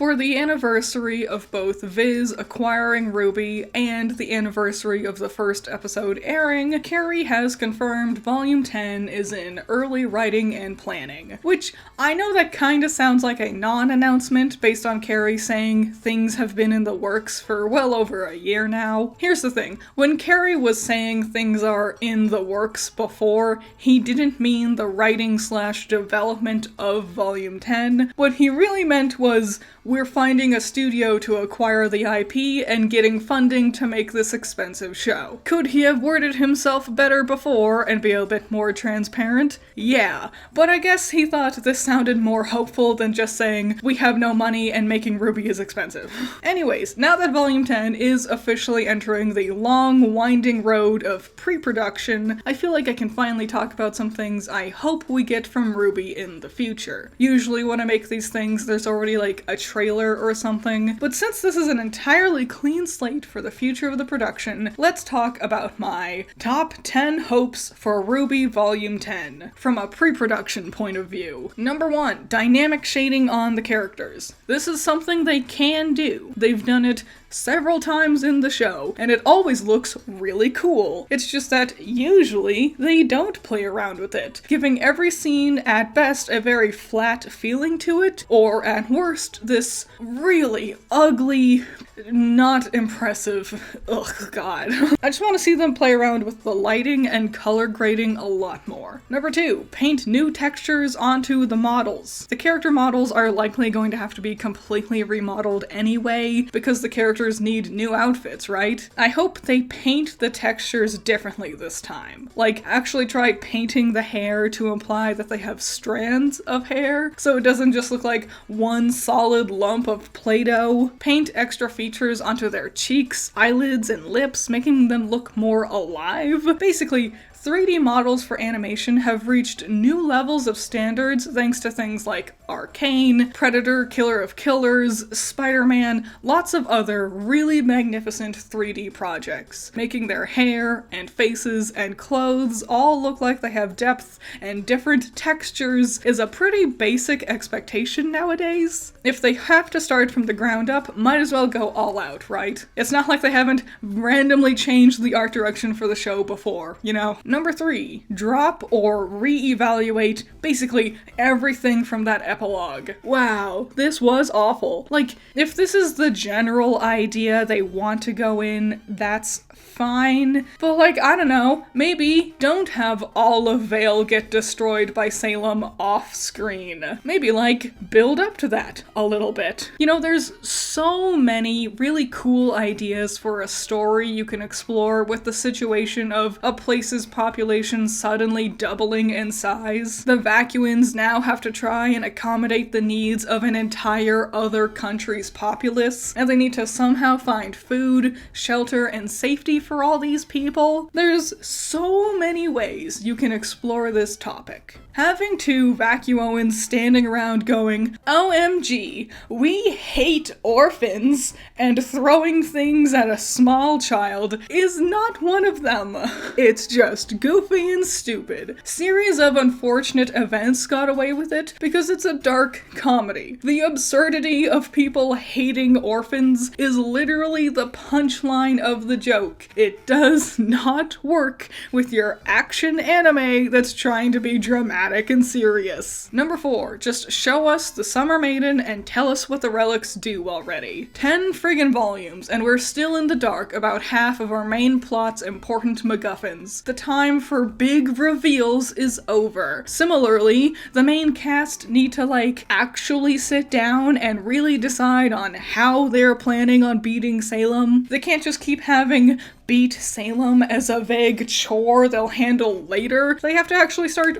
For the anniversary of both Viz acquiring RWBY and the anniversary of the first episode airing, Carrie has confirmed Volume 10 is in early writing and planning. Which, I know that kinda sounds like a non-announcement based on Carrie saying things have been in the works for well over a year now. Here's the thing, when Carrie was saying things are in the works before, he didn't mean the writing/development of Volume 10. What he really meant was, we're finding a studio to acquire the IP and getting funding to make this expensive show. Could he have worded himself better before and be a bit more transparent? Yeah, but I guess he thought this sounded more hopeful than just saying, we have no money and making RWBY is expensive. Anyways, now that Volume 10 is officially entering the long, winding road of pre-production, I feel like I can finally talk about some things I hope we get from RWBY in the future. Usually when I make these things, there's already like a trailer or something, but since this is an entirely clean slate for the future of the production, let's talk about my top 10 hopes for RWBY Volume 10, from a pre-production point of view. Number 1, dynamic shading on the characters. This is something they can do. They've done it several times in the show, and it always looks really cool. It's just that usually they don't play around with it, giving every scene at best a very flat feeling to it, or at worst, this really ugly, not impressive, ugh, god. I just want to see them play around with the lighting and color grading a lot more. Number 2, paint new textures onto the models. The character models are likely going to have to be completely remodeled anyway, because the characters need new outfits, right? I hope they paint the textures differently this time. Like, actually try painting the hair to imply that they have strands of hair, so it doesn't just look like one solid lump of Play-Doh. Paint extra features onto their cheeks, eyelids, and lips, making them look more alive. Basically, 3D models for animation have reached new levels of standards thanks to things like Arcane, Predator, Killer of Killers, Spider-Man, lots of other really magnificent 3D projects, making their hair and faces and clothes all look like they have depth and different textures is a pretty basic expectation nowadays. If they have to start from the ground up, might as well go all out, right? It's not like they haven't randomly changed the art direction for the show before, you know? Number 3, drop or re-evaluate basically everything from that epilogue. Wow, this was awful. Like, if this is the general idea they want to go in, that's fine. But like, I don't know, maybe don't have all of Vale get destroyed by Salem off screen. Maybe like, build up to that a little bit. You know, there's so many really cool ideas for a story you can explore with the situation of a place's population suddenly doubling in size. The Vacuans now have to try and accommodate the needs of an entire other country's populace, and they need to somehow find food, shelter, and safety for all these people. There's so many ways you can explore this topic. Having two Vacuoans standing around going, OMG, we hate orphans, and throwing things at a small child is not one of them. It's just goofy and stupid. Series of unfortunate events got away with it because it's a dark comedy. The absurdity of people hating orphans is literally the punchline of the joke. It does not work with your action anime that's trying to be dramatic and serious. Number 4, just show us the Summer Maiden and tell us what the relics do already. 10 friggin' volumes, and we're still in the dark about half of our main plot's important MacGuffins. The time for big reveals is over. Similarly, the main cast need to like actually sit down and really decide on how they're planning on beating Salem. They can't just keep having beat Salem as a vague chore they'll handle later. They have to actually start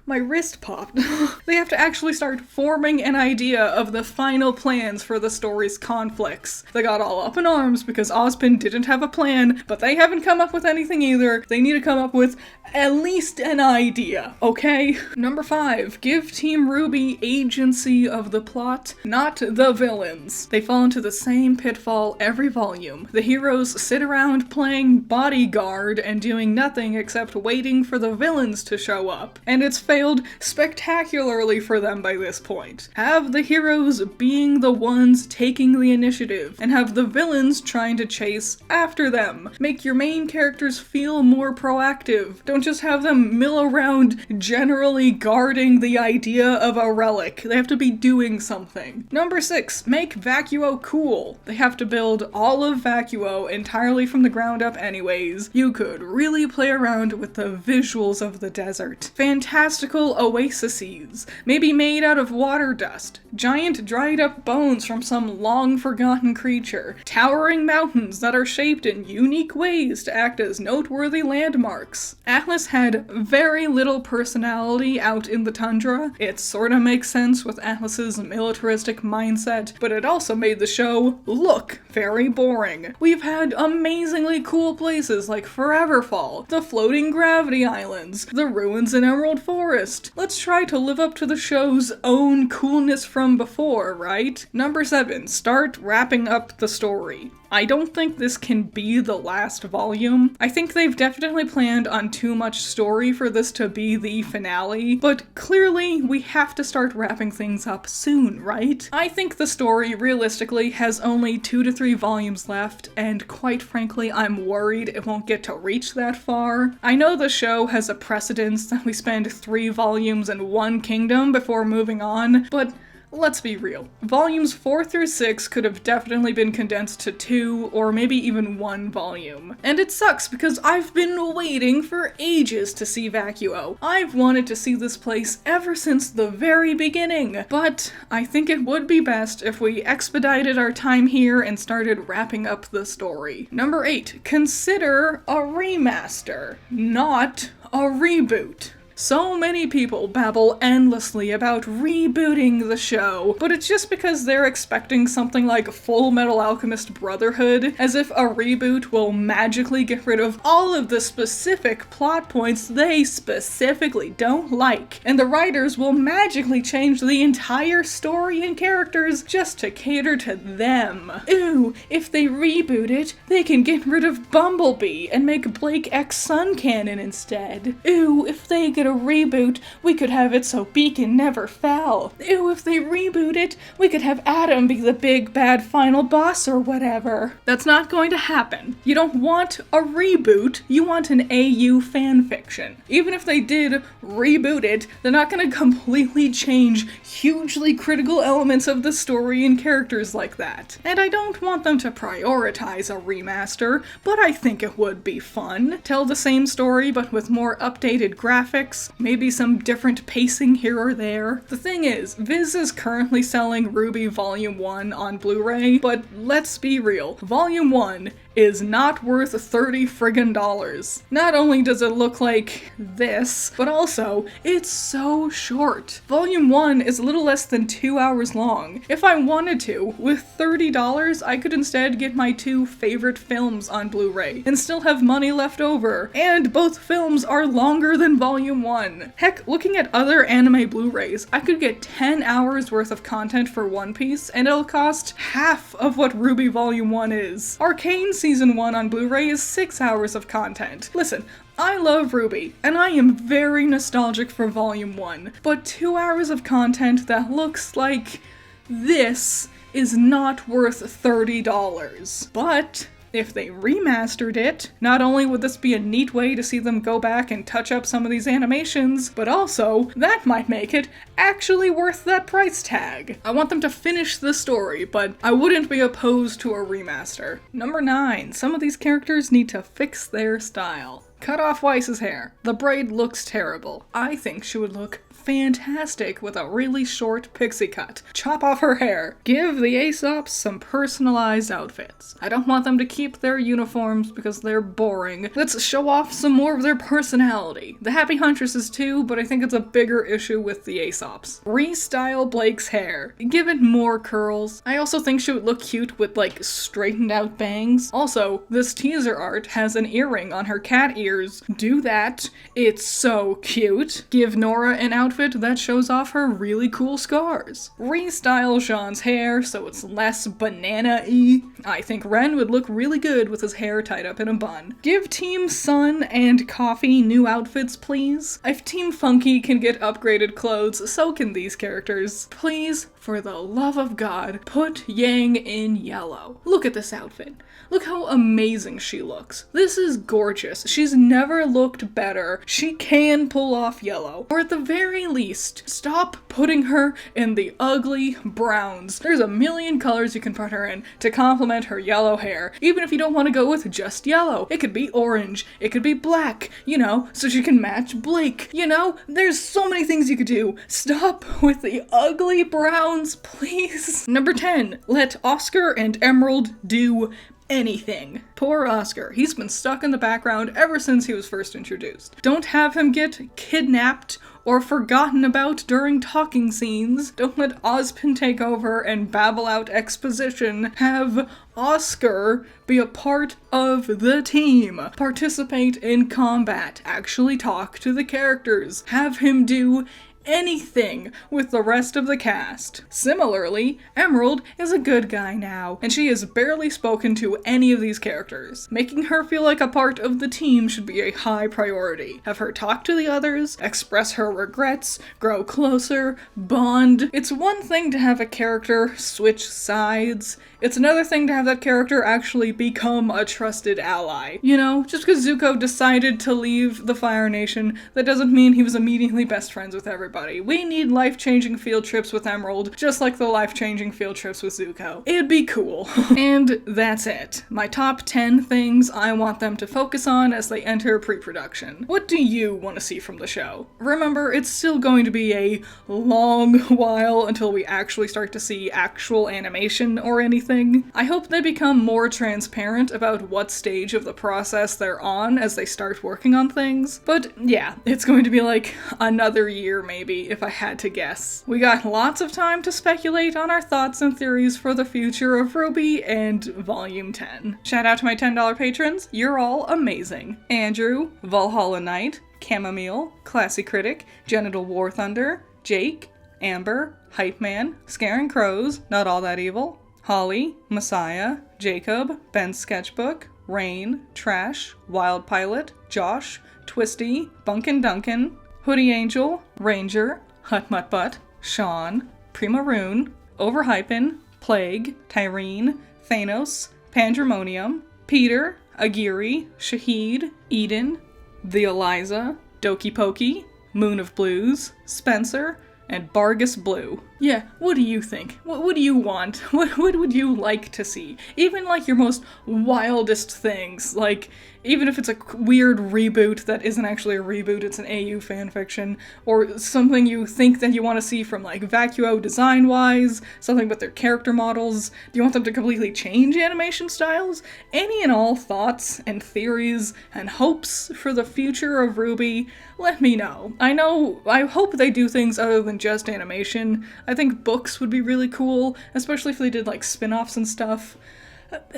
my wrist popped. They have to actually start forming an idea of the final plans for the story's conflicts. They got all up in arms because Ozpin didn't have a plan, but they haven't come up with anything either. They need to come up with at least an idea, okay? Number 5, give Team RWBY agency of the plot, not the villains. They fall into the same pitfall every volume. The heroes sit around playing bodyguard and doing nothing except waiting for the villains to show up. And it's fair failed spectacularly for them by this point. Have the heroes being the ones taking the initiative, and have the villains trying to chase after them. Make your main characters feel more proactive. Don't just have them mill around generally guarding the idea of a relic. They have to be doing something. Number 6, make Vacuo cool. They have to build all of Vacuo entirely from the ground up anyways. You could really play around with the visuals of the desert. Fantastical oases, maybe made out of water dust. Giant dried up bones from some long forgotten creature. Towering mountains that are shaped in unique ways to act as noteworthy landmarks. Atlas had very little personality out in the tundra. It sorta makes sense with Atlas's militaristic mindset, but it also made the show look very boring. We've had amazingly cool places like Foreverfall, the floating gravity islands, the ruins in Emerald Forest. Let's try to live up to the show's own coolness from before, right? Number 7, start wrapping up the story. I don't think this can be the last volume. I think they've definitely planned on too much story for this to be the finale, but clearly we have to start wrapping things up soon, right? I think the story realistically has only 2 to 3 volumes left, and quite frankly, I'm worried it won't get to reach that far. I know the show has a precedence that we spend 3 volumes in one kingdom before moving on, but let's be real. Volumes 4 through 6 could have definitely been condensed to 2 or maybe even 1 volume. And it sucks because I've been waiting for ages to see Vacuo. I've wanted to see this place ever since the very beginning. But I think it would be best if we expedited our time here and started wrapping up the story. Number 8, consider a remaster, not a reboot. So many people babble endlessly about rebooting the show, but it's just because they're expecting something like Full Metal Alchemist Brotherhood, as if a reboot will magically get rid of all of the specific plot points they specifically don't like, and the writers will magically change the entire story and characters just to cater to them. Ooh, if they reboot it, they can get rid of Bumblebee and make Blake X Sun canon instead. Ooh, if they get a reboot, we could have it so Beacon never fell. Ew, if they reboot it, we could have Adam be the big bad final boss or whatever. That's not going to happen. You don't want a reboot, you want an AU fanfiction. Even if they did reboot it, they're not going to completely change hugely critical elements of the story and characters like that. And I don't want them to prioritize a remaster, but I think it would be fun. Tell the same story but with more updated graphics, maybe some different pacing here or there. The thing is, Viz is currently selling RWBY Volume 1 on Blu-ray, but let's be real, Volume 1 is not worth $30 friggin'. Not only does it look like this, but also, it's so short. Volume 1 is a little less than 2 hours long. If I wanted to, with $30, I could instead get my 2 favorite films on Blu-ray and still have money left over. And both films are longer than Volume 1. Heck, looking at other anime Blu-rays, I could get 10 hours worth of content for One Piece, and it'll cost half of what RWBY Volume 1 is. Arcane Season 1 on Blu-ray is 6 hours of content. Listen, I love RWBY, and I am very nostalgic for Volume 1, but 2 hours of content that looks like this is not worth $30. But if they remastered it, not only would this be a neat way to see them go back and touch up some of these animations, but also, that might make it actually worth that price tag. I want them to finish the story, but I wouldn't be opposed to a remaster. Number 9, some of these characters need to fix their style. Cut off Weiss's hair. The braid looks terrible. I think she would look fantastic with a really short pixie cut. Chop off her hair. Give the Aesops some personalized outfits. I don't want them to keep their uniforms because they're boring. Let's show off some more of their personality. The Happy Huntresses too, but I think it's a bigger issue with the Aesops. Restyle Blake's hair. Give it more curls. I also think she would look cute with like straightened out bangs. Also, this teaser art has an earring on her cat ears. Do that. It's so cute. Give Nora an outfit outfit that shows off her really cool scars. Restyle Jean's hair so it's less banana-y. I think Ren would look really good with his hair tied up in a bun. Give Team Sun and Coffee new outfits, please. If Team Funky can get upgraded clothes, so can these characters. Please, for the love of God, put Yang in yellow. Look at this outfit. Look how amazing she looks. This is gorgeous. She's never looked better. She can pull off yellow. Or at the very least, stop putting her in the ugly browns. There's a million colors you can put her in to complement her yellow hair. Even if you don't want to go with just yellow. It could be orange. It could be black, you know, so she can match Blake. You know, there's so many things you could do. Stop with the ugly browns, please. Number 10, let Oscar and Emerald do anything. Poor Oscar. He's been stuck in the background ever since he was first introduced. Don't have him get kidnapped or forgotten about during talking scenes. Don't let Ozpin take over and babble out exposition. Have Oscar be a part of the team. Participate in combat. Actually talk to the characters. Have him do anything with the rest of the cast. Similarly, Emerald is a good guy now, and she has barely spoken to any of these characters. Making her feel like a part of the team should be a high priority. Have her talk to the others, express her regrets, grow closer, bond. It's one thing to have a character switch sides. It's another thing to have that character actually become a trusted ally. You know, just because Zuko decided to leave the Fire Nation, that doesn't mean he was immediately best friends with everybody. We need life-changing field trips with Emerald, just like the life-changing field trips with Zuko. It'd be cool. And that's it. My top 10 things I want them to focus on as they enter pre-production. What do you want to see from the show? Remember, it's still going to be a long while until we actually start to see actual animation or anything. I hope they become more transparent about what stage of the process they're on as they start working on things. But yeah, it's going to be like another year maybe, if I had to guess. We got lots of time to speculate on our thoughts and theories for the future of RWBY and Volume 10. Shout out to my $10 patrons, you're all amazing. Andrew, Valhalla Knight, Chamomile, Classy Critic, Genital War Thunder, Jake, Amber, Hype Man, Scaring Crows, Not All That Evil, Holly, Messiah, Jacob, Ben's Sketchbook, Rain, Trash, Wild Pilot, Josh, Twisty, Bunkin' Duncan, Hoodie Angel, Ranger, Hut Mutt Butt, Sean, Primaroon, Overhypen, Plague, Tyrene, Thanos, Pandemonium, Peter, Agiri, Shahid, Eden, The Eliza, Doki Pokey, Moon of Blues, Spencer, and Bargus Blue. Yeah, what do you think? What do you want? What would you like to see? Even like your most wildest things, like even if it's a weird reboot that isn't actually a reboot, it's an AU fanfiction, or something you think that you want to see from like Vacuo design-wise, something with their character models. Do you want them to completely change animation styles? Any and all thoughts and theories and hopes for the future of RWBY, let me know. I hope they do things other than just animation. I think books would be really cool, especially if they did like spin-offs and stuff.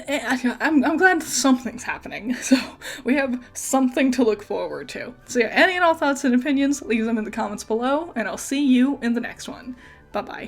I'm glad something's happening, so we have something to look forward to. So yeah, any and all thoughts and opinions, leave them in the comments below, and I'll see you in the next one. Bye-bye.